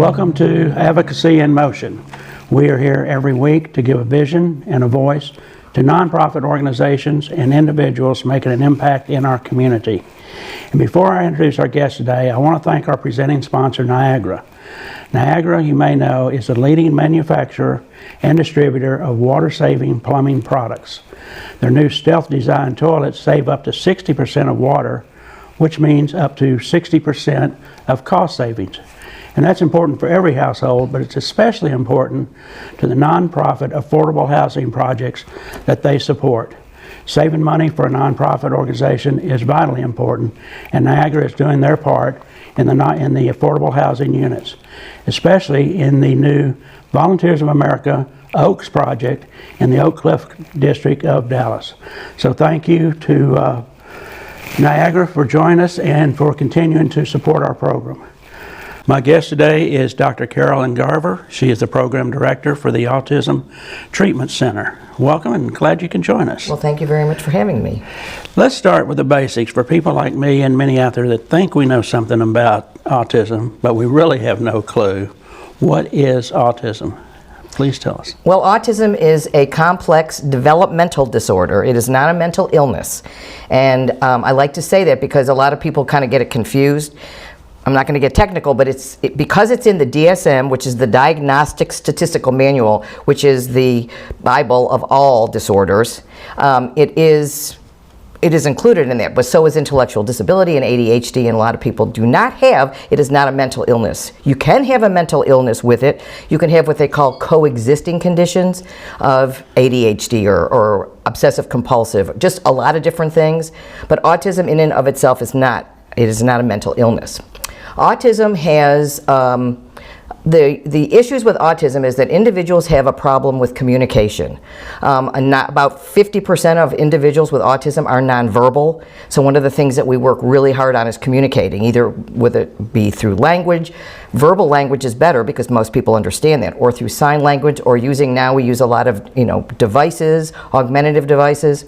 Welcome to Advocacy in Motion. We are here every week to give a vision and a voice to nonprofit organizations and individuals making an impact in our community. And before I introduce our guest today, I want to thank our presenting sponsor, Niagara. Niagara, you may know, is the leading manufacturer and distributor of water-saving plumbing products. Their new stealth-designed toilets save up to 60% of water, which means up to 60% of cost savings. And that's important for every household, but it's especially important to the nonprofit affordable housing projects that they support. Saving money for a nonprofit organization is vitally important, and Niagara is doing their part in the affordable housing units, especially in the new Volunteers of America Oaks project in the Oak Cliff district of Dallas. So thank you to Niagara for joining us and for continuing to support our program. My guest today is Dr. Carolyn Garver. She is the Program Director for the Autism Treatment Center. Welcome, and glad you can join us. Well, thank you very much for having me. Let's start with the basics. For people like me and many out there that think we know something about autism, but we really have no clue, what is autism? Please tell us. Well, autism is a complex developmental disorder. It is not a mental illness. And I like to say that because a lot of people kind of get it confused. I'm not going to get technical, but because it's in the DSM, which is the Diagnostic Statistical Manual, which is the Bible of all disorders, it is included in that, but so is intellectual disability and ADHD, and a lot of people do not have. It is not a mental illness. You can have a mental illness with it. You can have what they call coexisting conditions of ADHD or obsessive compulsive, just a lot of different things, but autism in and of itself is not a mental illness. Autism has, the issues with autism is that individuals have a problem with communication. About 50% of individuals with autism are nonverbal. So one of the things that we work really hard on is communicating, either whether it be through language. Verbal language is better because most people understand that, or through sign language, or now we use a lot of devices, augmentative devices.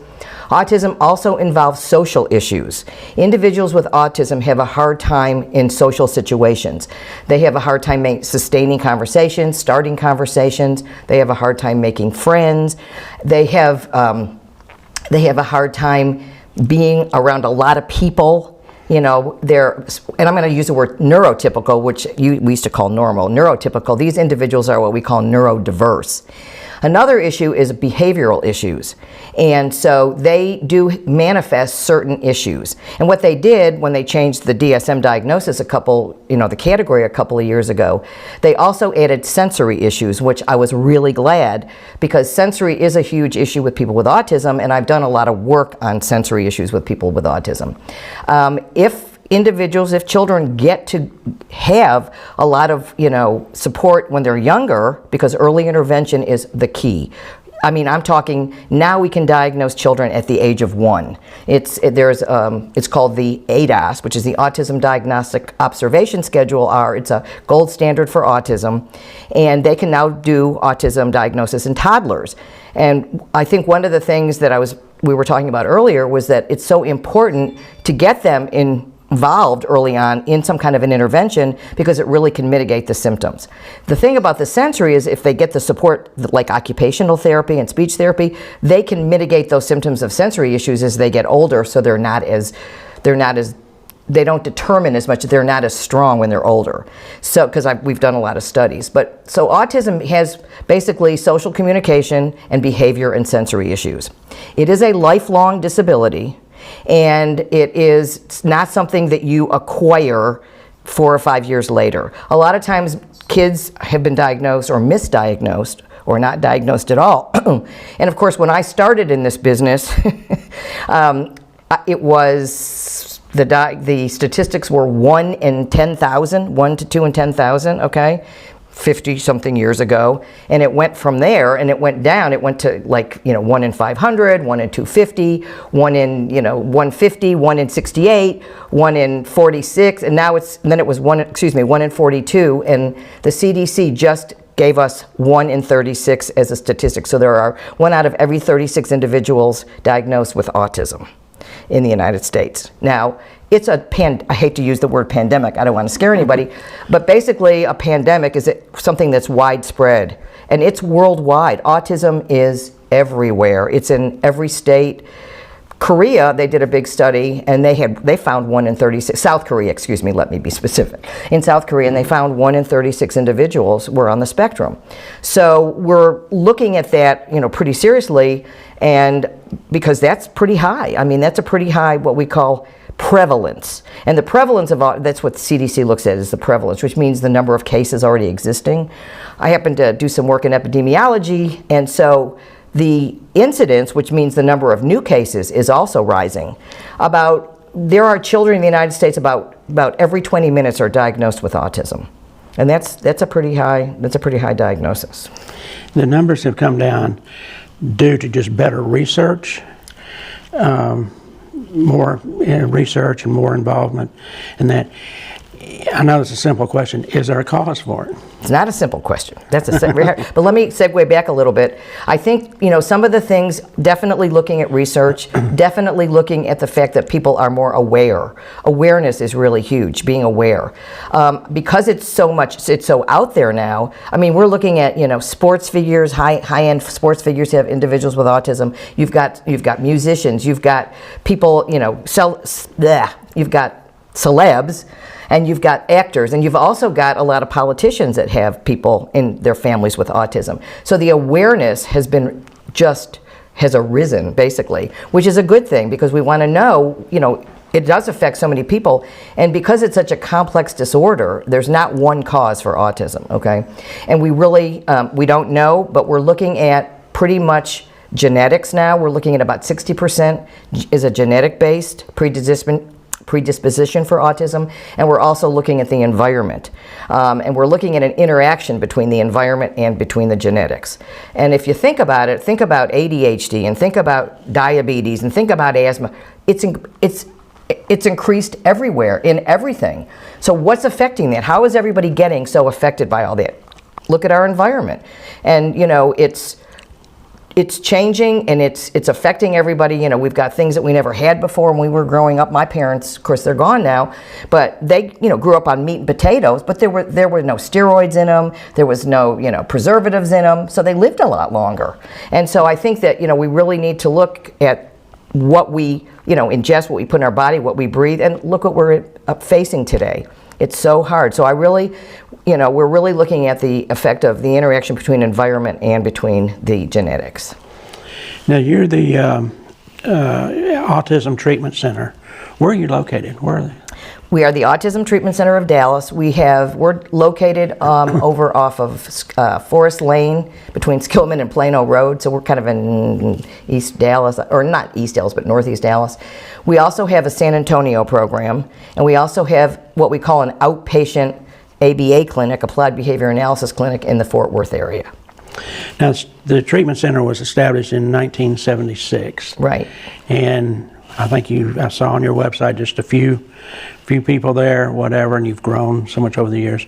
Autism also involves social issues. Individuals with autism have a hard time in social situations. They have a hard time sustaining conversations, starting conversations. They have a hard time making friends. They have a hard time being around a lot of people. And I'm going to use the word neurotypical, which we used to call normal. Neurotypical, these individuals are what we call neurodiverse. Another issue is behavioral issues. And so they do manifest certain issues. And what they did when they changed the DSM diagnosis the category a couple of years ago, they also added sensory issues, which I was really glad, because sensory is a huge issue with people with autism, and I've done a lot of work on sensory issues with people with autism. If children get to have a lot of, support when they're younger, because early intervention is the key. I'm talking, now we can diagnose children at the age of 1. It's called the ADOS, which is the Autism Diagnostic Observation Schedule R. It's a gold standard for autism, and they can now do autism diagnosis in toddlers. And I think one of the things that we were talking about earlier was that it's so important to get them involved early on in some kind of an intervention, because it really can mitigate the symptoms. The thing about the sensory is if they get the support like occupational therapy and speech therapy, they can mitigate those symptoms of sensory issues as they get older, so they don't determine as much, they're not as strong when they're older. So, because we've done a lot of studies. So autism has basically social communication and behavior and sensory issues. It is a lifelong disability, and it is not something that you acquire 4 or 5 years later. A lot of times kids have been diagnosed or misdiagnosed or not diagnosed at all. And of course, when I started in this business, it was the statistics were 1 in 10,000, 1 to 2 in 10,000, okay? 50-something years ago, and it went from there, and it went down. It went to 1 in 500, 1 in 250, 1 in 150, 1 in 68, 1 in 46, and now it was 1 in 42, and the CDC just gave us 1 in 36 as a statistic. So there are 1 out of every 36 individuals diagnosed with autism in the United States. Now, it's I hate to use the word pandemic, I don't want to scare anybody, but basically a pandemic is something that's widespread, and it's worldwide. Autism is everywhere. It's in every state. Korea, they did a big study, and they found 1 in 36, South Korea, excuse me, let me be specific. In South Korea, and they found 1 in 36 individuals were on the spectrum. So we're looking at that, pretty seriously, and because that's pretty high. I mean, that's a pretty high, what we call prevalence. And the prevalence that's what CDC looks at, is the prevalence, which means the number of cases already existing. I happen to do some work in epidemiology, and so the incidence, which means the number of new cases, is also rising. There are children in the United States about every 20 minutes are diagnosed with autism, and that's a pretty high diagnosis. The numbers have come down due to just better research, more research and more involvement, and that. I know it's a simple question. Is there a cause for it? It's not a simple question. That's but let me segue back a little bit. I think, some of the things, definitely looking at research, definitely looking at the fact that people are more aware. Awareness is really huge, being aware. Because it's so out there now. I mean, we're looking at, sports figures, high-end sports figures who have individuals with autism. You've got musicians, you've got people, you've got celebs, and you've got actors, and you've also got a lot of politicians that have people in their families with autism. So the awareness has arisen, basically, which is a good thing, because we want to know, it does affect so many people, and because it's such a complex disorder, there's not one cause for autism, okay? And we really, we don't know, but we're looking at pretty much genetics now. We're looking at about 60% is a genetic-based predisposition for autism, and we're also looking at the environment, and we're looking at an interaction between the environment and between the genetics. And if you think about it, think about ADHD, and think about diabetes, and think about asthma. It's increased everywhere, in everything. So what's affecting that? How is everybody getting so affected by all that? Look at our environment, and it's changing, and it's affecting everybody. We've got things that we never had before when we were growing up. My parents, of course, they're gone now, but they, grew up on meat and potatoes, but there were no steroids in them. There was no, preservatives in them, so they lived a lot longer. And so I think that, we really need to look at what we, ingest, what we put in our body, what we breathe, and look what we're facing today. It's so hard. So I really, we're really looking at the effect of the interaction between environment and between the genetics. Now, you're the Autism Treatment Center. Where are you located? Where are they? We are the Autism Treatment Center of Dallas. We're located over off of Forest Lane between Skillman and Plano Road. So we're kind of in East Dallas, or not East Dallas, but Northeast Dallas. We also have a San Antonio program, and we also have what we call an outpatient ABA clinic, Applied Behavior Analysis clinic, in the Fort Worth area. Now, the treatment center was established in 1976. Right. And I think I saw on your website just a few people there, whatever, and you've grown so much over the years.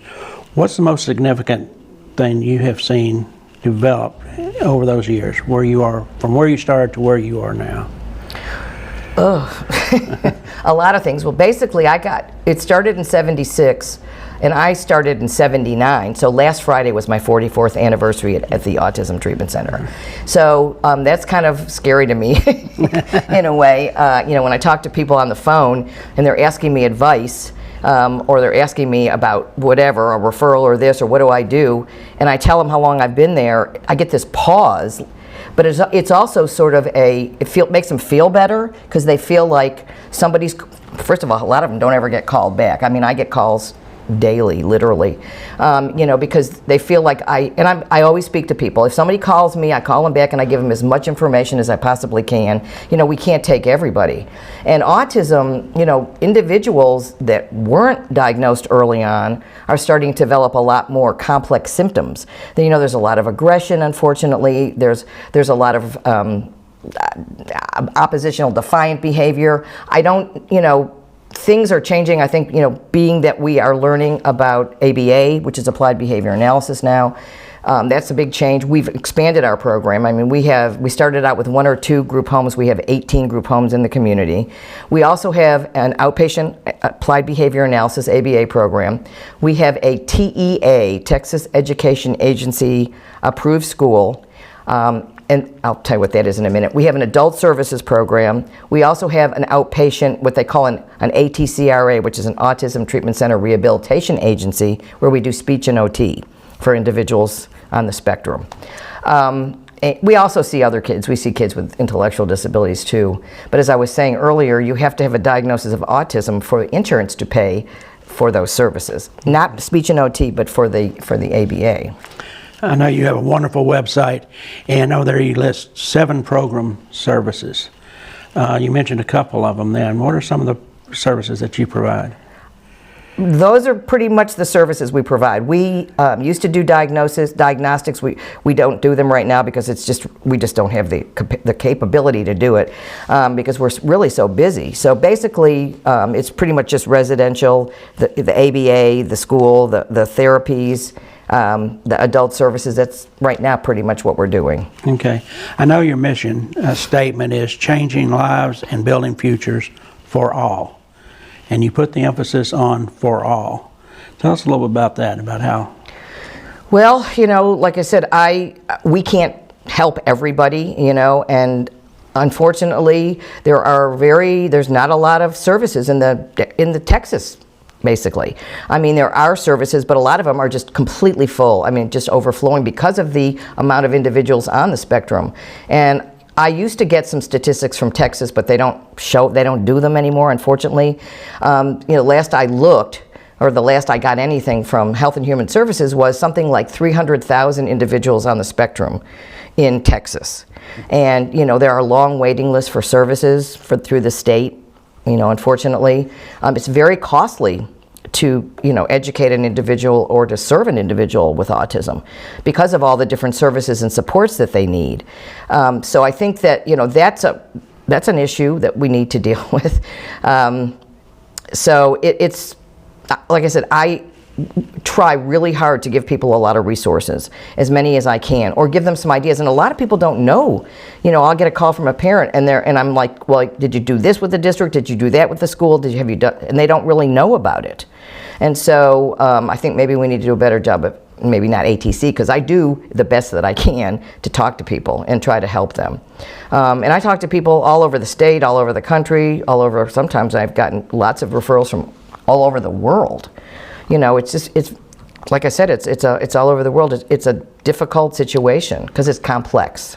What's the most significant thing you have seen develop over those years, where you are, from where you started to where you are now? A lot of things. Well, basically, it started in 76, and I started in 79. So last Friday was my 44th anniversary at the Autism Treatment Center. So that's kind of scary to me in a way. When I talk to people on the phone and they're asking me advice, or they're asking me about whatever, a referral or this, or what do I do, and I tell them how long I've been there, I get this pause. But it's also sort of makes them feel better, because they feel like first of all, a lot of them don't ever get called back. I mean, I get calls daily, literally, because they feel like I always speak to people. If somebody calls me, I call them back and I give them as much information as I possibly can. We can't take everybody. And autism, individuals that weren't diagnosed early on are starting to develop a lot more complex symptoms. There's a lot of aggression, unfortunately. There's a lot of oppositional defiant behavior. Things are changing, I think, being that we are learning about ABA, which is Applied Behavior Analysis now. That's a big change. We've expanded our program. I mean, we started out with 1 or 2 group homes. We have 18 group homes in the community. We also have an outpatient applied behavior analysis, ABA program. We have a TEA, Texas Education Agency approved school. And I'll tell you what that is in a minute. We have an adult services program. We also have an outpatient, what they call an ATCRA, which is an Autism Treatment Center Rehabilitation Agency, where we do speech and OT for individuals on the spectrum. We also see other kids. We see kids with intellectual disabilities too. But as I was saying earlier, you have to have a diagnosis of autism for insurance to pay for those services. Not speech and OT, but for the ABA. I know you have a wonderful website, and over there you list 7 program services. You mentioned a couple of them then. What are some of the services that you provide? Those are pretty much the services we provide. We used to do diagnostics. We don't do them right now because we just don't have the capability to do it because we're really so busy. So basically, it's pretty much just residential, the ABA, the school, the therapies, the adult services. That's right now pretty much what we're doing. Okay. I know your mission statement is changing lives and building futures for all. And you put the emphasis on for all. Tell us a little bit about that, about how. Well, like I said, we can't help everybody, and unfortunately there's not a lot of services in the Texas, basically. I mean, there are services, but a lot of them are just completely full. I mean, just overflowing because of the amount of individuals on the spectrum. And I used to get some statistics from Texas, but they don't do them anymore, unfortunately. Last I looked, or the last I got anything from Health and Human Services, was something like 300,000 individuals on the spectrum in Texas. And, there are long waiting lists for services through the state, unfortunately. It's very costly to educate an individual or to serve an individual with autism because of all the different services and supports that they need. So I think that that's an issue that we need to deal with. So it's like I said, I try really hard to give people a lot of resources, as many as I can, or give them some ideas. And a lot of people don't know. I'll get a call from a parent, and I'm like, well, did you do this with the district? Did you do that with the school? Have you done? And they don't really know about it. And so I think maybe we need to do a better job of, maybe not ATC, because I do the best that I can to talk to people and try to help them. And I talk to people all over the state, all over the country, sometimes I've gotten lots of referrals from all over the world. It's like I said, it's all over the world. It's a difficult situation because it's complex.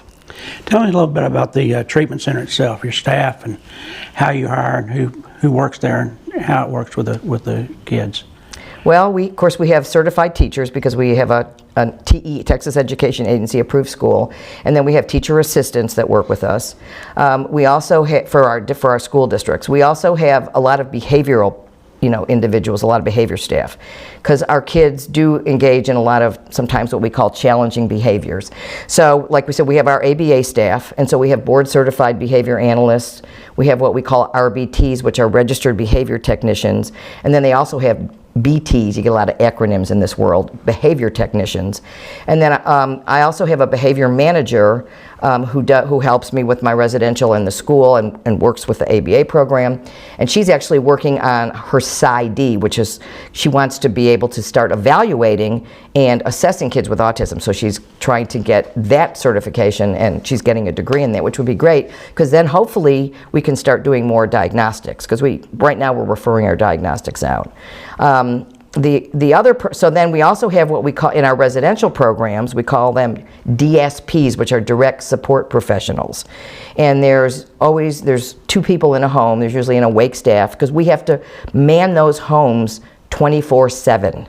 Tell me a little bit about the treatment center itself, your staff, and how you hire, and who works there, and how it works with the kids. Well, of course, we have certified teachers because we have a TE, Texas Education Agency approved school, and then we have teacher assistants that work with us. We also have, for our school districts, we also have a lot of behavioral individuals, a lot of behavior staff, because our kids do engage in a lot of sometimes what we call challenging behaviors. So like we said, we have our ABA staff, and so we have board certified behavior analysts. We have what we call RBTs, which are registered behavior technicians, and then they also have BTs, you get a lot of acronyms in this world, behavior technicians. And then I also have a behavior manager who helps me with my residential and the school and works with the ABA program. And she's actually working on her PsyD, which is, she wants to be able to start evaluating and assessing kids with autism. So she's trying to get that certification, and she's getting a degree in that, which would be great, because then hopefully we can start doing more diagnostics, because right now we're referring our diagnostics out. So then we also have what we call, in our residential programs, we call them DSPs, which are direct support professionals. And there's 2 people in a home, there's usually an awake staff, because we have to man those homes 24/7.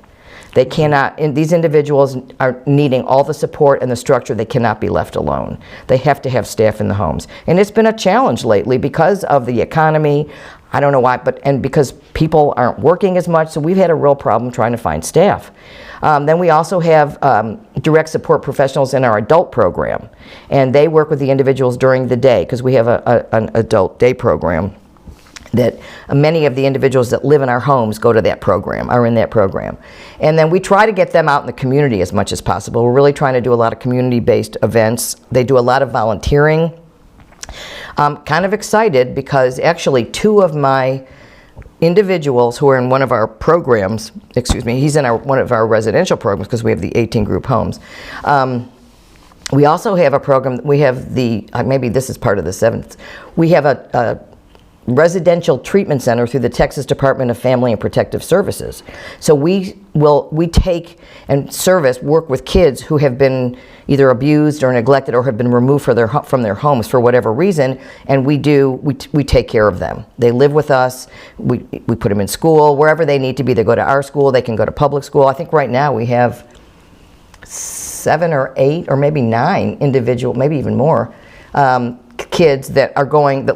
They cannot, these individuals are needing all the support and the structure. They cannot be left alone. They have to have staff in the homes. And it's been a challenge lately because of the economy. I don't know why, and because people aren't working as much, so we've had a real problem trying to find staff. Then we also have direct support professionals in our adult program, and they work with the individuals during the day, because we have an adult day program. that many of the individuals that live in our homes go to that program, are in that program. And then we try to get them out in the community as much as possible. We're really trying to do a lot of community-based events. They do a lot of volunteering. I'm kind of excited because actually 2 of my individuals who are in one of our programs, he's in one of our residential programs because we have the 18 group homes. We also have a program, we have the, maybe this is part of the 7th, we have a residential treatment center through the Texas Department of Family and Protective Services. So we take and work with kids who have been either abused or neglected or have been removed from their homes for whatever reason, and we take care of them. They live with us, we put them in school, wherever they need to be. They go to our school, they can go to public school. I think right now we have 7 or 8 or maybe 9 individual, maybe even more, kids that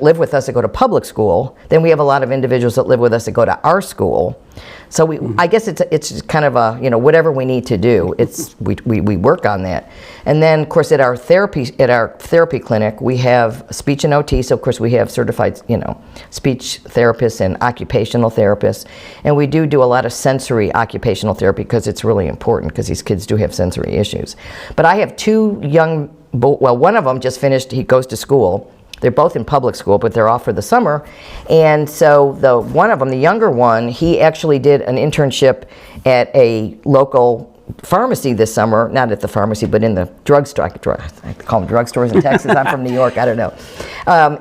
live with us that go to public school. Then we have a lot of individuals that live with us that go to our school. So I guess it's kind of a, whatever we need to do, we work on that. And then of course at our therapy clinic we have speech and OT. So of course we have certified speech therapists and occupational therapists, and we do a lot of sensory occupational therapy because it's really important because these kids do have sensory issues. But I have 2 young, well, one of them just finished, he goes to school. They're both in public school, but they're off for the summer. And so one of them, the younger one, he actually did an internship at a local pharmacy this summer, not at the pharmacy, but in the drugstore. I call them drugstores in Texas. I'm from New York, I don't know.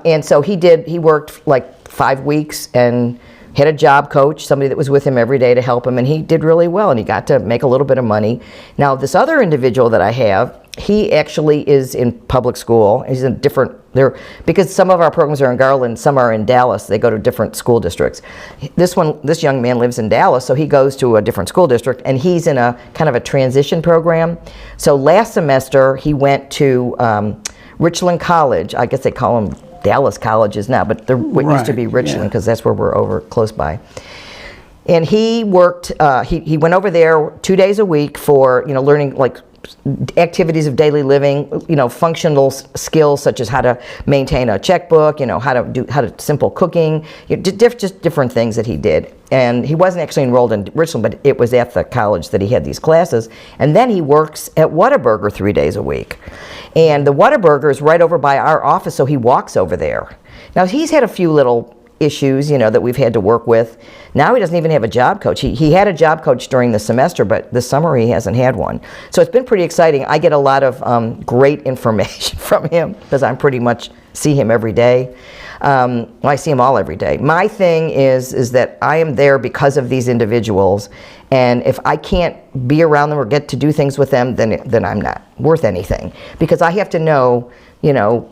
And so he worked like 5 weeks and had a job coach, somebody that was with him every day to help him, and he did really well, and he got to make a little bit of money. Now, this other individual that I have, he actually is in public school. He's in because some of our programs are in Garland, some are in Dallas. They go to different school districts. This young man lives in Dallas, so he goes to a different school district, and he's in a kind of a transition program. So last semester, he went to Richland College. I guess they call them Dallas colleges now, but what used to be Richland, because that's where we're over close by. And he worked, he went over there 2 days a week for, learning like activities of daily living, functional skills such as how to maintain a checkbook, how to simple cooking, just different things that he did. And he wasn't actually enrolled in Richland, but it was at the college that he had these classes. And then he works at Whataburger 3 days a week. And the Whataburger is right over by our office, so he walks over there. Now, he's had a few little issues, that we've had to work with. Now he doesn't even have a job coach. He had a job coach during the semester, but this summer he hasn't had one. So it's been pretty exciting. I get a lot of great information from him because I pretty much see him every day. I see them all every day. My thing is that I am there because of these individuals, and if I can't be around them or get to do things with them, then I'm not worth anything, because I have to know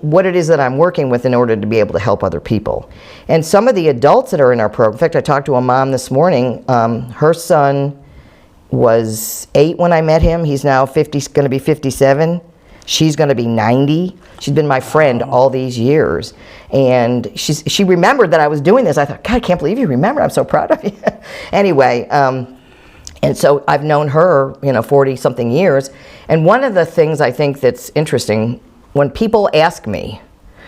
what it is that I'm working with in order to be able to help other people. And some of the adults that are in our program, in fact, I talked to a mom this morning. Her son was 8 when I met him. He's now going to be 57. She's going to be 90. She's been my friend all these years. And she remembered that I was doing this. I thought, God, I can't believe you remembered. I'm so proud of you. Anyway, and so I've known her, 40-something years. And one of the things I think that's interesting, when people ask me,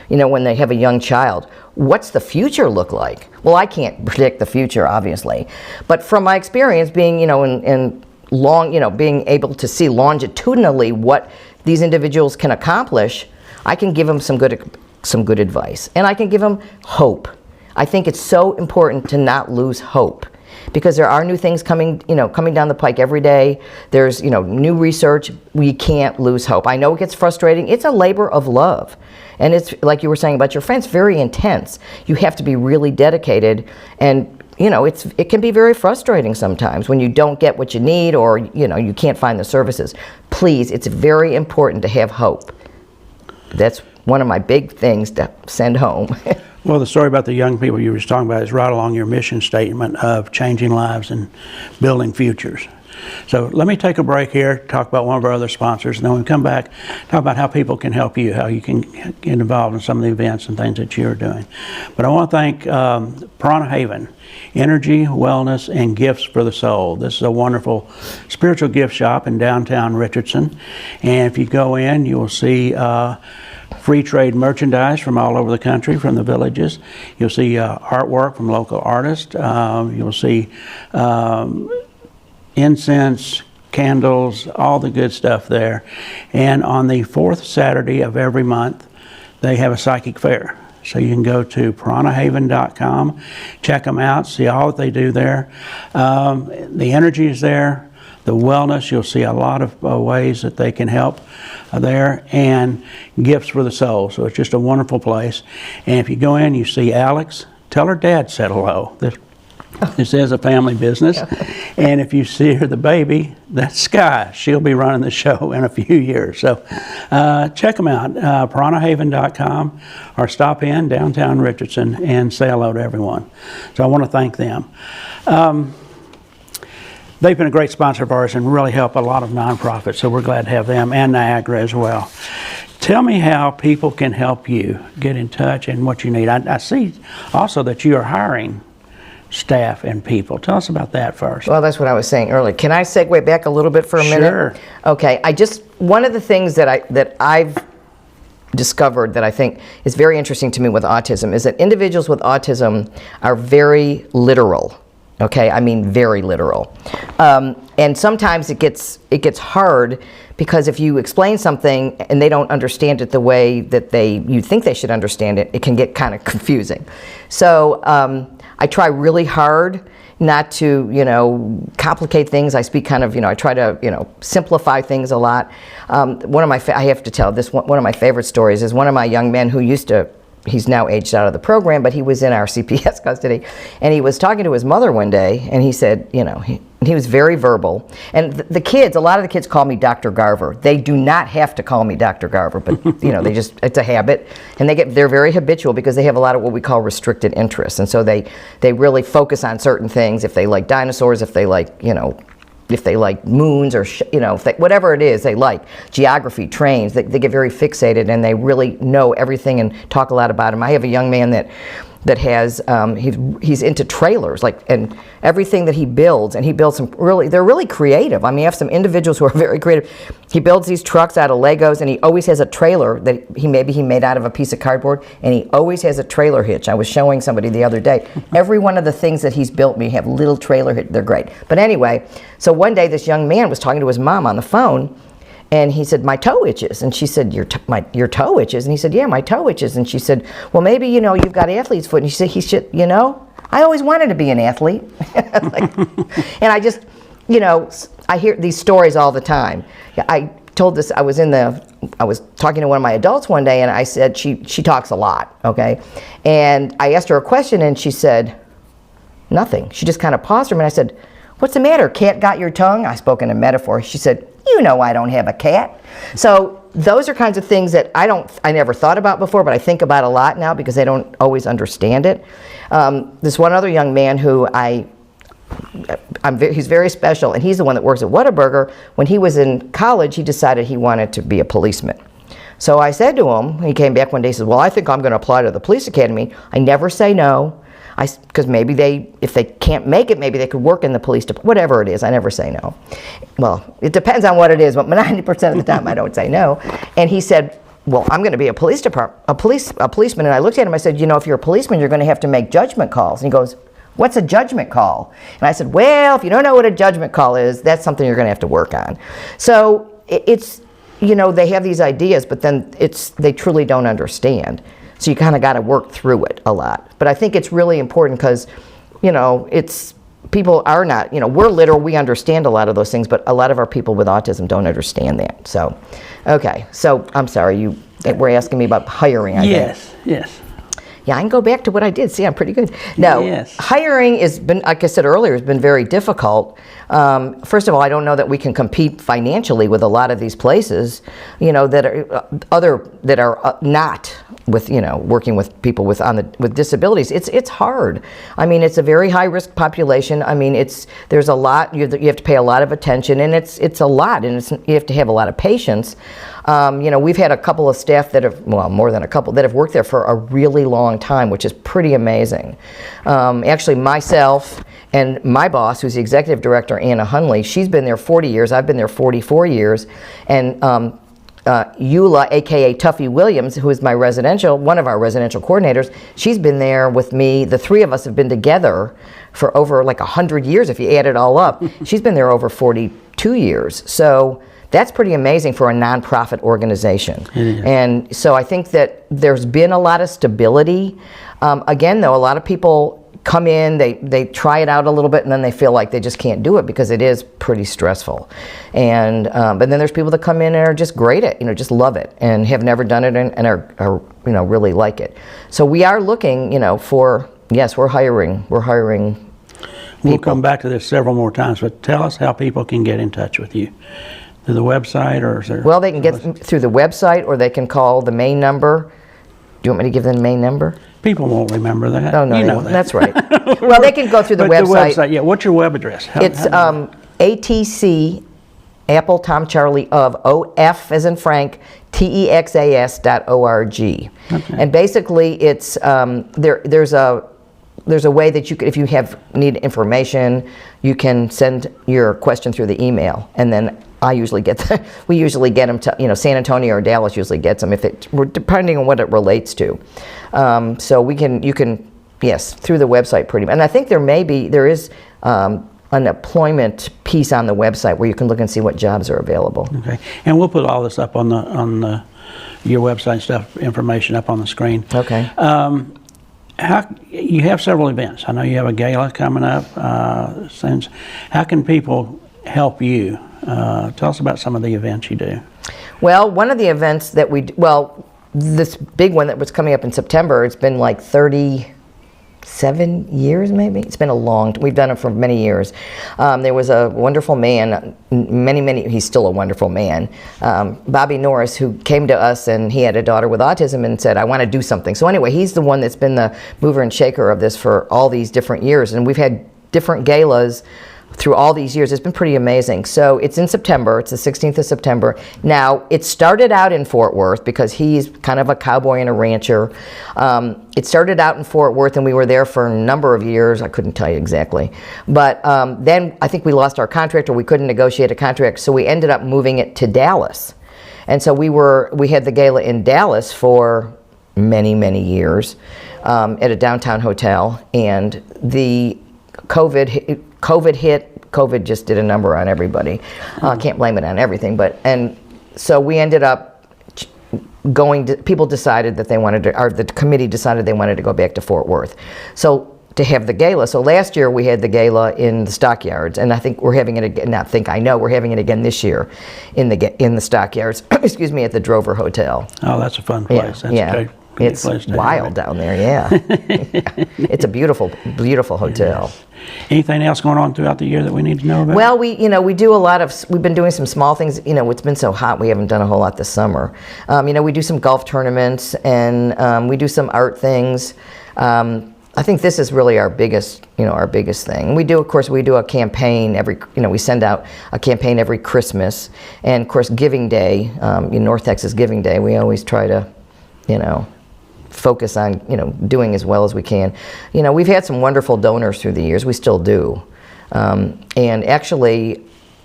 when they have a young child, what's the future look like? Well, I can't predict the future, obviously. But from my experience being, in long, being able to see longitudinally what these individuals can accomplish, I can give them some good advice. And I can give them hope. I think it's so important to not lose hope, because there are new things coming down the pike every day. There's, new research. We can't lose hope. I know it gets frustrating. It's a labor of love. And it's, like you were saying about your friends, very intense. You have to be really dedicated, and it can be very frustrating sometimes when you don't get what you need, or you can't find the services. Please, it's very important to have hope. That's one of my big things to send home. Well, the story about the young people you were just talking about is right along your mission statement of changing lives and building futures. So let me take a break here, talk about one of our other sponsors, and then when we come back, talk about how people can help you, how you can get involved in some of the events and things that you're doing. But I want to thank Piranha Haven, Energy, Wellness, and Gifts for the Soul. This is a wonderful spiritual gift shop in downtown Richardson. And if you go in, you will see free trade merchandise from all over the country, from the villages. You'll see artwork from local artists. You'll see incense, candles, all the good stuff there. And on the fourth Saturday of every month, they have a psychic fair. So you can go to piranhahaven.com, check them out, see all that they do there. The energy is there, the wellness, you'll see a lot of ways that they can help there, and gifts for the soul. So it's just a wonderful place. And if you go in, you see Alex, tell her dad said hello. This is a family business. And if you see her, the baby, that's Sky. She'll be running the show in a few years. So check them out, piranhahaven.com, or stop in downtown Richardson and say hello to everyone. So I want to thank them. They've been a great sponsor of ours and really help a lot of nonprofits, so we're glad to have them, and Niagara as well. Tell me how people can help you get in touch and what you need. I see also that you are hiring staff and people. Tell us about that first. Well, that's what I was saying earlier. Can I segue back a little bit for a minute? Sure. Okay. One of the things that I've discovered that I think is very interesting to me with autism is that individuals with autism are very literal. Okay, I mean very literal, and sometimes it gets hard because if you explain something and they don't understand it the way that you think they should understand it, it can get kind of confusing. So I try really hard not to complicate things. I speak kind of I try to simplify things a lot. I have to tell this one of my favorite stories is one of my young men who used to. He's now aged out of the program, but he was in our CPS custody, and he was talking to his mother one day, and he said, he was very verbal. And the kids, a lot of the kids call me Dr. Garver. They do not have to call me Dr. Garver, but they just, it's a habit, and they're very habitual because they have a lot of what we call restricted interests, and so they really focus on certain things. If they like dinosaurs, if they like, if they like moons or whatever it is they like, geography, trains, they get very fixated and they really know everything and talk a lot about them. I have a young man that has he's into trailers, and everything that he builds, and he builds they're really creative. I mean, you have some individuals who are very creative. He builds these trucks out of Legos, and he always has a trailer that he made out of a piece of cardboard, and he always has a trailer hitch. I was showing somebody the other day. Every one of the things that he's built me have little trailer hitch. They're great. But anyway, so one day this young man was talking to his mom on the phone, and he said, my toe itches. And she said, your toe itches? And he said, yeah, my toe itches. And she said, well, maybe, you've got athlete's foot. And he said, I always wanted to be an athlete. And I just, I hear these stories all the time. I told this, I was talking to one of my adults one day, and I said, she talks a lot, okay? And I asked her a question, and she said, nothing. She just kind of paused for a minute. I said, what's the matter? Cat got your tongue? I spoke in a metaphor. She said, I don't have a cat. So those are kinds of things that I never thought about before, but I think about a lot now because I don't always understand it. This one other young man who he's very special, and he's the one that works at Whataburger. When he was in college, he decided he wanted to be a policeman. So I said to him, he came back one day and said, well, I think I'm going to apply to the police academy. I never say no. Because maybe if they can't make it, maybe they could work in the police department, whatever it is. I never say no. Well, it depends on what it is, but 90% of the time I don't say no. And he said, well, I'm going to be a policeman. And I looked at him, I said, if you're a policeman, you're going to have to make judgment calls. And he goes, what's a judgment call? And I said, well, if you don't know what a judgment call is, that's something you're going to have to work on. So it's, they have these ideas, but then they truly don't understand. So you kind of got to work through it a lot. But I think it's really important because, people are not, we're literal, we understand a lot of those things, but a lot of our people with autism don't understand that. So, okay. So, I'm sorry, you were asking me about hiring, I think. Yes. Yeah, I can go back to what I did. See, I'm pretty good. No, yes. Hiring has been, like I said earlier, has been very difficult. First of all, I don't know that we can compete financially with a lot of these places, that are not with, working with people with disabilities. It's hard. I mean, it's a very high risk population. I mean, there's a lot. You have to pay a lot of attention, and it's a lot, and you have to have a lot of patience. We've had a couple of staff more than a couple, that have worked there for a really long time, which is pretty amazing. Actually, myself and my boss, who's the executive director, Anna Hunley, she's been there 40 years. I've been there 44 years. And Eula, aka Tuffy Williams, who is one of our residential coordinators, she's been there with me. The three of us have been together for over like 100 years if you add it all up. She's been there over 42 years. So that's pretty amazing for a nonprofit organization. And so I think that there's been a lot of stability. Again, though, a lot of people come in, they try it out a little bit, and then they feel like they just can't do it because it is pretty stressful. And but then there's people that come in and are just great at, just love it and have never done it and are really like it. So we are looking, for, yes, we're hiring people. We'll come back to this several more times, but tell us how people can get in touch with you. Through the website, or is there? Well, they can get through the website, or they can call the main number. Do you want me to give them the main number? People won't remember that. Oh, no, you know that. That's right. Well, they can go through the website. The website, yeah. What's your web address? It's ATC, Apple, Tom, Charlie, of OF as in Frank, TEXAS.org. Okay. And basically, it's there's a way that you could, if you need information, you can send your question through the email, and then I usually we usually get them to, San Antonio or Dallas usually gets them, depending on what it relates to. So you can, yes, through the website pretty much. And I think there is an employment piece on the website where you can look and see what jobs are available. Okay, and we'll put all this up on your website stuff, information up on the screen. Okay. You have several events. I know you have a gala coming up. How can people help you? Tell us about some of the events you do. Well, one of the events that this big one that was coming up in September, it's been like 37 years maybe. It's been we've done it for many years. There was a wonderful man, he's still a wonderful man, Bobby Norris, who came to us, and he had a daughter with autism and said, I want to do something. So anyway, he's the one that's been the mover and shaker of this for all these different years, and we've had different galas through all these years. It's been pretty amazing. So it's in September. It's the 16th of September. Now, it started out in Fort Worth because he's kind of a cowboy and a rancher. It started out in Fort Worth, and we were there for a number of years. I couldn't tell you exactly. But then I think we lost our contract, or we couldn't negotiate a contract, so we ended up moving it to Dallas. And so we had the gala in Dallas for many, many years at a downtown hotel, and the COVID hit. COVID just did a number on everybody. Can't blame it on everything, and so we ended up people decided that they wanted to, or the committee decided they wanted to go back to Fort Worth. So to have the gala. So last year we had the gala in the Stockyards, and I think we're having it again. We're having it again this year in the Stockyards. Excuse me, at the Drover Hotel. Oh, that's a fun place. Yeah. It's wild down there, yeah. It's a beautiful, beautiful hotel. Yes. Anything else going on throughout the year that we need to know about? Well, we've been doing some small things. It's been so hot, we haven't done a whole lot this summer. We do some golf tournaments, and we do some art things. I think this is really our biggest thing. We do a campaign we send out a campaign every Christmas, and of course Giving Day, North Texas Giving Day, we always try to, focus on, doing as well as we can. We've had some wonderful donors through the years. We still do. And actually,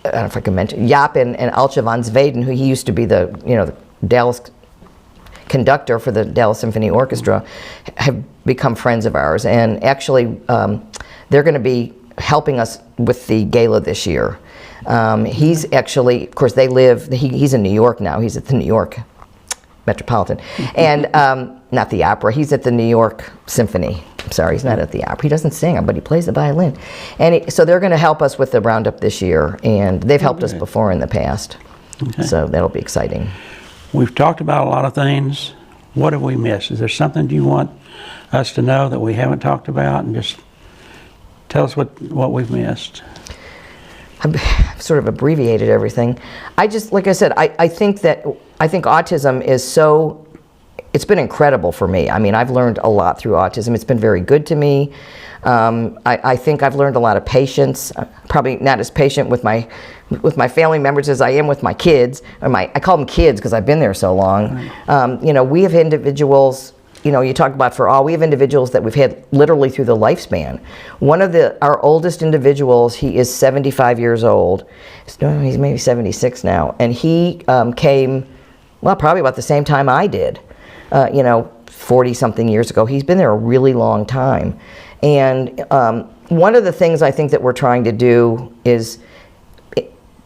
I don't know if I can mention, Jaap and Altje van Zweden, who he used to be the Dallas conductor for the Dallas Symphony Orchestra, have become friends of ours. And actually, they're going to be helping us with the gala this year. He's actually, of course, he's in New York now. He's at the New York Metropolitan, and not the opera. He's at the New York Symphony. I'm sorry, he's not at the opera. He doesn't sing, but he plays the violin. And so they're going to help us with the roundup this year, and they've helped us before in the past. Okay. So that'll be exciting. We've talked about a lot of things. What have we missed? Is there something you want us to know that we haven't talked about? And just tell us what we've missed. I've sort of abbreviated everything. Like I said, I think autism is it's been incredible for me. I mean, I've learned a lot through autism. It's been very good to me. I think I've learned a lot of patience. Probably not as patient with my family members as I am with my kids. I call them kids because I've been there so long. Right. We have individuals. You talk about we have individuals that we've had literally through the lifespan. One of our oldest individuals, he is 75 years old. He's maybe 76 now, and he came well, probably about the same time I did, 40-something years ago. He's been there a really long time. And one of the things I think that we're trying to do is,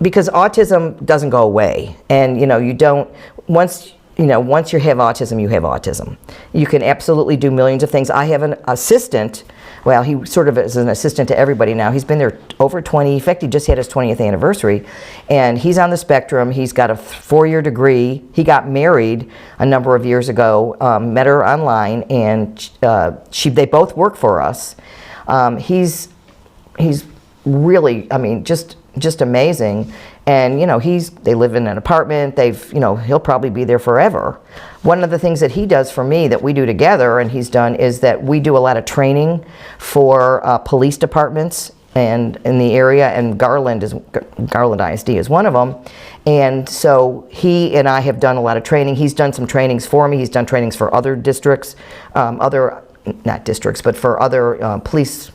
because autism doesn't go away, and you don't, once you have autism, you have autism. You can absolutely do millions of things. I have an assistant. Well, he sort of is an assistant to everybody now. He's been there over 20, in fact, he just had his 20th anniversary, and he's on the spectrum. He's got a 4-year degree. He got married a number of years ago, met her online, and they both work for us. He's really, just amazing. And they live in an apartment. He'll probably be there forever. One of the things that he does for me that we do together, and he's done, is that we do a lot of training for police departments and in the area, and Garland ISD is one of them. And so he and I have done a lot of training. He's done some trainings for me. He's done trainings for other districts, not districts, but for other police,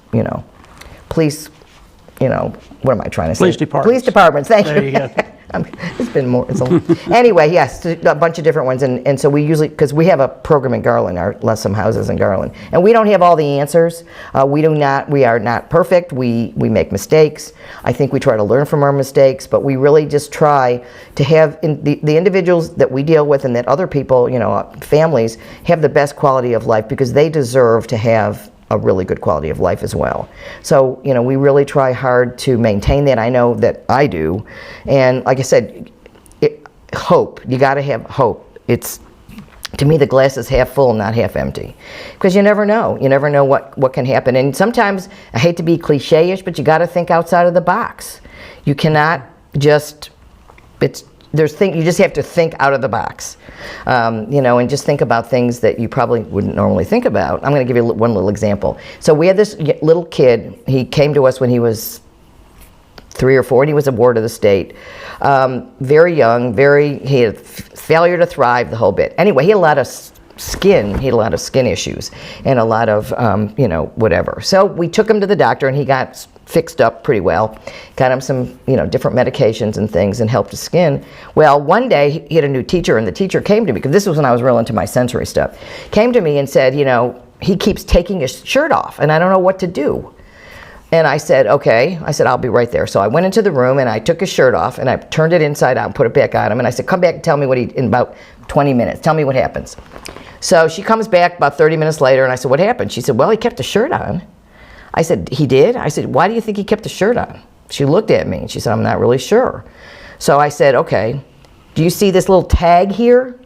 what am I trying to say? Police departments. Police departments, thank you. There you go. It's been more, anyway, yes, a bunch of different ones. And so we usually, because we have a program in Garland, our Some Houses in Garland, and we don't have all the answers. We are not perfect. We make mistakes. I think we try to learn from our mistakes, but we really just try to have the individuals that we deal with, and that other people, families, have the best quality of life, because they deserve to have a really good quality of life as well. So, we really try hard to maintain that. I know that I do. And like I said, hope. You got to have hope. To me, the glass is half full, not half empty. Because you never know. You never know what can happen. And sometimes, I hate to be cliche-ish, but you got to think outside of the box. You cannot just, you just have to think out of the box, and just think about things that you probably wouldn't normally think about. I'm going to give you one little example. So we had this little kid. He came to us when he was 3 or 4, and he was a ward of the state. Very young, he had failure to thrive, the whole bit. Anyway, he had a lot of skin issues, and a lot of, whatever. So we took him to the doctor, and he got fixed up pretty well, got him some, different medications and things, and helped his skin. Well, one day he had a new teacher, and the teacher came to me, because this was when I was real into my sensory stuff, came to me and said, he keeps taking his shirt off, and I don't know what to do. And I said, okay. I said, I'll be right there. So I went into the room, and I took his shirt off, and I turned it inside out and put it back on him, and I said, come back and tell me in about 20 minutes. Tell me what happens. So she comes back about 30 minutes later, and I said, what happened? She said, well, he kept the shirt on. I said, he did? I said, why do you think he kept the shirt on? She looked at me, and she said, I'm not really sure. So I said, okay, do you see this little tag here?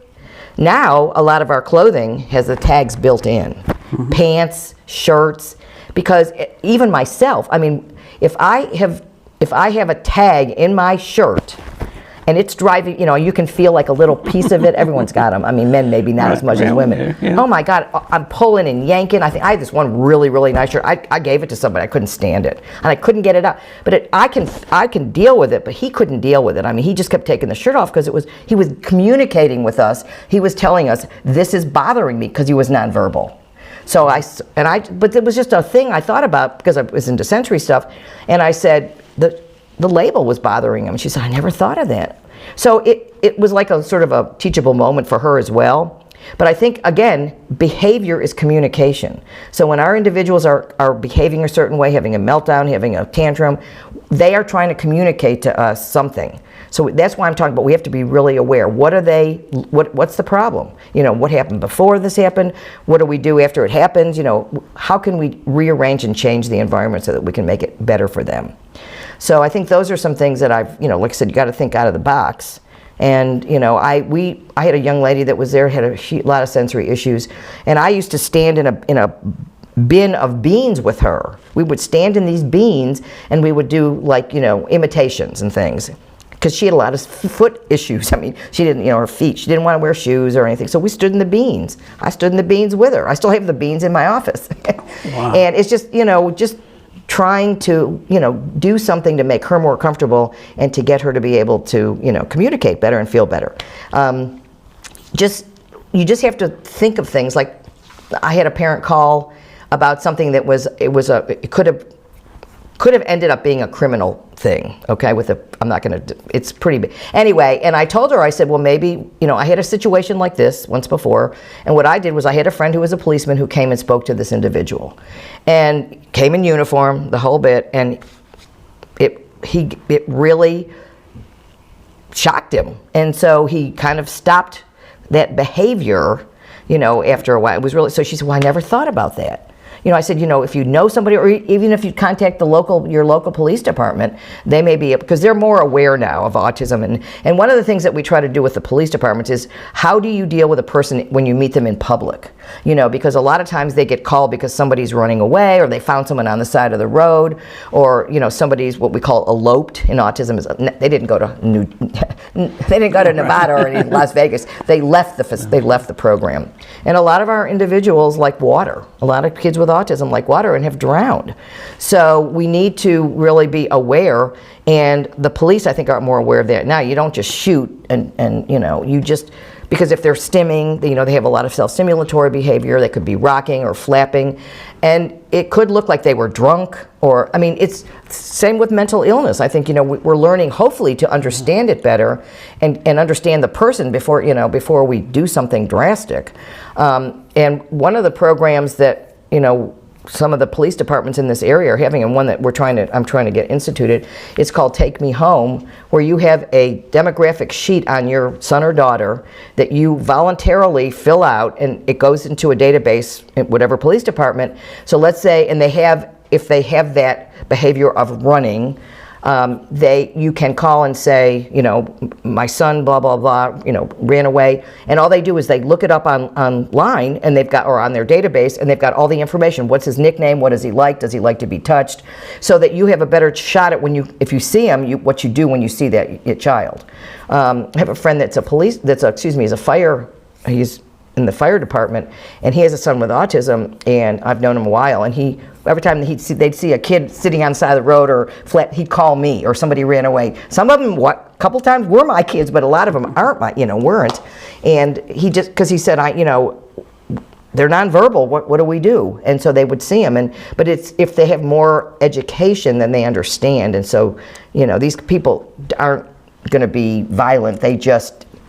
Now, a lot of our clothing has the tags built in. Mm-hmm. Pants, shirts, because even myself, if I have a tag in my shirt, and it's driving, you can feel like a little piece of it. Everyone's got them. Men maybe not as much as women. Yeah. Oh my God, I'm pulling and yanking. I had this one really, really nice shirt. I gave it to somebody. I couldn't stand it, and I couldn't get it out. But I can deal with it, but he couldn't deal with it. He just kept taking the shirt off, because he was communicating with us. He was telling us, this is bothering me, because he was nonverbal. So but it was just a thing I thought about, because I was into sensory stuff, and I said, the label was bothering him. She said, I never thought of that. So it was like a sort of a teachable moment for her as well. But I think, again, behavior is communication. So when our individuals are behaving a certain way, having a meltdown, having a tantrum, they are trying to communicate to us something. So that's why I'm talking about we have to be really aware. What's the problem? What happened before this happened? What do we do after it happens? How can we rearrange and change the environment so that we can make it better for them? So I think those are some things that I've, like I said, you got to think out of the box. And I had a young lady that was there, had a lot of sensory issues, and I used to stand in a bin of beans with her. We would stand in these beans, and we would do imitations and things, because she had a lot of foot issues. She didn't, her feet. She didn't want to wear shoes or anything. So we stood in the beans. I stood in the beans with her. I still have the beans in my office. Wow. And it's just, just trying to, do something to make her more comfortable, and to get her to be able to, communicate better and feel better. You just have to think of things like, I had a parent call about something that it could have ended up being a criminal thing, okay, I'm not going to, it's pretty big. Anyway, and I told her, I said, well, maybe, I had a situation like this once before, and what I did was I had a friend who was a policeman who came and spoke to this individual, and came in uniform, the whole bit, and it really shocked him, and so he kind of stopped that behavior, after a while. It was really, so she said, well, I never thought about that. I said, if you know somebody, or even if you contact your local police department, they may be, because they're more aware now of autism. And one of the things that we try to do with the police departments is, how do you deal with a person when you meet them in public? Because a lot of times they get called because somebody's running away, or they found someone on the side of the road, or, somebody's what we call eloped in autism. They didn't go to Nevada or in Las Vegas. They left the program. And a lot of our individuals like water. A lot of kids with autism like water and have drowned. So we need to really be aware, and the police, I think, are more aware of that. Now, you don't just shoot and you just, because if they're stimming, they have a lot of self-stimulatory behavior. They could be rocking or flapping, and it could look like they were drunk, or, it's same with mental illness. I think, we're learning, hopefully, to understand it better and understand the person before we do something drastic. And one of the programs that some of the police departments in this area are having, and one that I'm trying to get instituted, it's called Take Me Home, where you have a demographic sheet on your son or daughter that you voluntarily fill out, and it goes into a database in whatever police department. So let's say, and if they have that behavior of running, you can call and say, my son, blah, blah, blah, ran away. And all they do is they look it up online, and they've got, or on their database, and they've got all the information. What's his nickname? What does he like? Does he like to be touched? So that you have a better shot at if you see him, what you do when you see that child. I have a friend he's he's in the fire department, and he has a son with autism, and I've known him a while, and every time they'd see a kid sitting on the side of the road or flat, he'd call me, or somebody ran away. Some of them, a couple times were my kids, but a lot of them weren't. And because he said, they're nonverbal, what do we do? And so they would see him, but if they have more education, then they understand. And so, these people aren't going to be violent.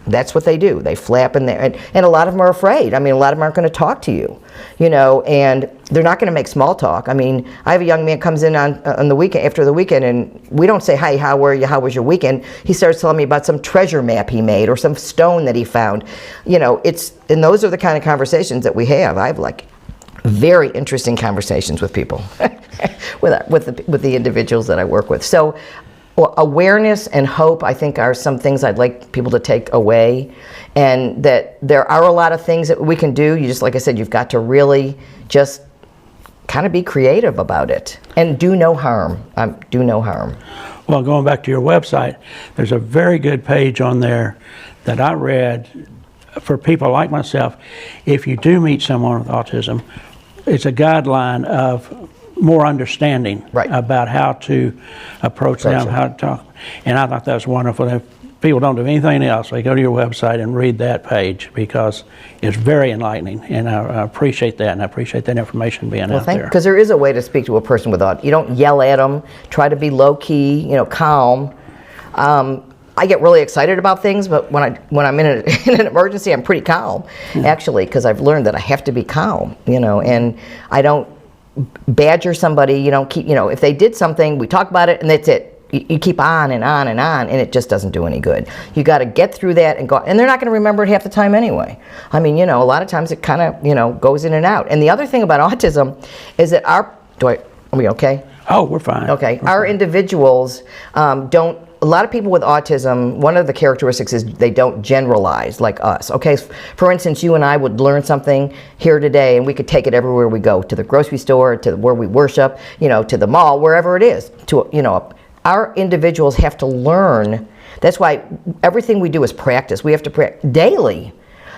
That's what they do. They flap and a lot of them are afraid. A lot of them aren't going to talk to you, and they're not going to make small talk. I have a young man comes in on the weekend, after the weekend, and we don't say, hi, how were you? How was your weekend? He starts telling me about some treasure map he made or some stone that he found. And those are the kind of conversations that we have. I have very interesting conversations with people, with the individuals that I work with. So, awareness and hope, I think, are some things I'd like people to take away, and that there are a lot of things that we can do. Like I said, you've got to really just kind of be creative about it and do no harm. Do no harm. Well, going back to your website, there's a very good page on there that I read for people like myself. If you do meet someone with autism, it's a guideline of more understanding about how to approach them, how to talk. And I thought that was wonderful. If people don't do anything else, they go to your website and read that page, because it's very enlightening. And I appreciate that, and I appreciate that information being out there. Because there is a way to speak to a person with autism. You don't yell at them. Try to be low-key, calm. I get really excited about things, but when I'm in an emergency, I'm pretty calm, actually, because I've learned that I have to be calm, and I don't badger somebody. You don't keep, if they did something, we talk about it, and that's it. You keep on and on and on, and it just doesn't do any good. You got to get through that and go, and they're not going to remember it half the time anyway. A lot of times it kind of, goes in and out. And the other thing about autism is that are we okay? Oh, we're fine. Okay. Our individuals a lot of people with autism, one of the characteristics is they don't generalize like us. Okay, for instance, you and I would learn something here today, and we could take it everywhere we go, to the grocery store, to where we worship, to the mall, wherever it is. Our individuals have to learn. That's why everything we do is practice. We have to practice daily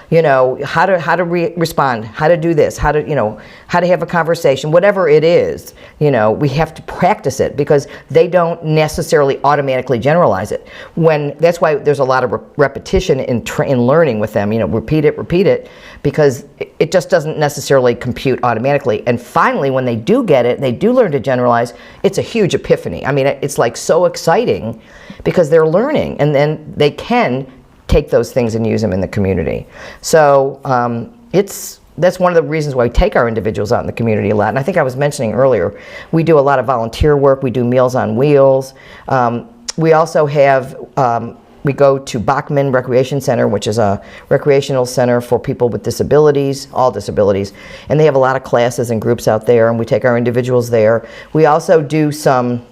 you know, how to respond, how to do this, how to have a conversation, whatever it is, you know, we have to practice it because they don't necessarily automatically generalize it. That's why there's a lot of repetition in learning with them, you know, repeat it, because it just doesn't necessarily compute automatically. And finally, when they do get it, they do learn to generalize, it's a huge epiphany. I mean, it's like so exciting because they're learning, and then they can take those things and use them in the community. So that's one of the reasons why we take our individuals out in the community a lot. And I think I was mentioning earlier, we do a lot of volunteer work. We do Meals on Wheels. We also have, we go to Bachman Recreation Center, which is a recreational center for people with disabilities, all disabilities. And they have a lot of classes and groups out there, and we take our individuals there. We also do some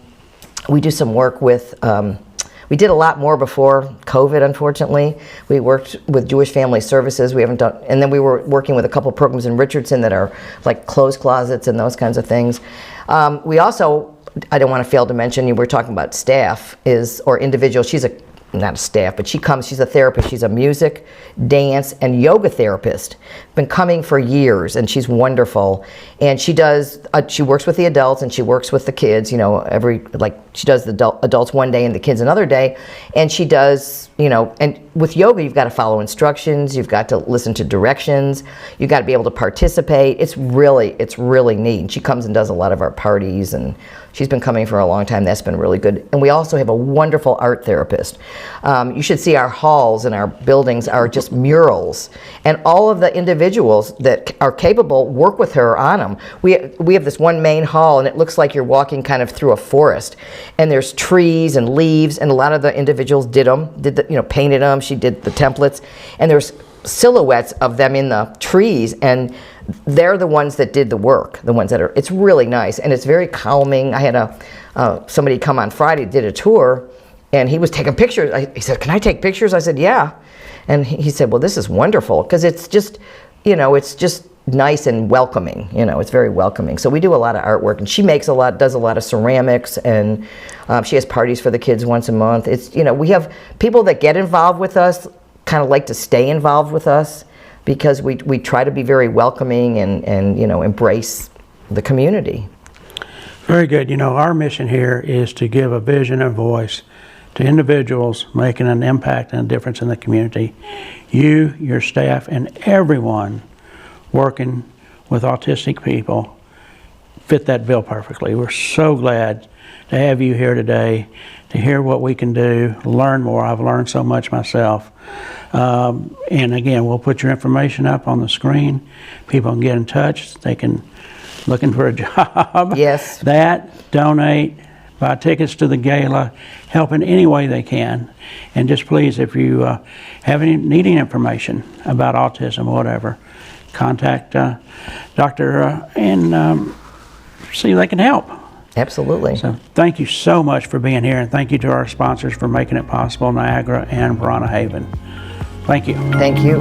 work with, we did a lot more before COVID, unfortunately. We worked with Jewish Family Services. We haven't done, and then we were working with a couple programs in Richardson that are like clothes closets and those kinds of things. We also, I don't want to fail to mention, you were talking about staff or individuals. She's not a staff, but she's a therapist. She's a music, dance, and yoga therapist. Been coming for years, and she's wonderful. And she works with the adults and she works with the kids, you know, she does the adults one day and the kids another day. And she does, you know, and with yoga, you've got to follow instructions, you've got to listen to directions, you've got to be able to participate. It's really neat. And she comes and does a lot of our parties, and she's been coming for a long time. That's been really good. And we also have a wonderful art therapist. You should see our halls and our buildings are just murals. And all of the individuals that are capable work with her on them. We have this one main hall, and it looks like you're walking kind of through a forest. And there's trees and leaves, and a lot of the individuals painted them. She did the templates. And there's silhouettes of them in the trees, and they're the ones that did the work, it's really nice, and it's very calming. I had somebody come on Friday, did a tour, and he was taking pictures. He said, "Can I take pictures?" I said, "Yeah." And he said, "Well, this is wonderful," because it's just, you know, it's just nice and welcoming, you know, it's very welcoming. So we do a lot of artwork, and she does a lot of ceramics, and she has parties for the kids once a month. It's, you know, we have people that get involved with us, kind of like to stay involved with us, because we try to be very welcoming and you know, embrace the community. Very good. You know, our mission here is to give a vision and voice to individuals making an impact and a difference in the community. You, your staff, and everyone working with autistic people fit that bill perfectly. We're so glad to have you here today to hear what we can do, learn more. I've learned so much myself. And again, we'll put your information up on the screen. People can get in touch. They can, looking for a job. Yes. Donate, buy tickets to the gala, help in any way they can. And just please, if you have need any information about autism or whatever, contact Dr. And see if they can help. Absolutely. So thank you so much for being here, and thank you to our sponsors for making it possible, Niagara and Verona Haven. Thank you. Thank you.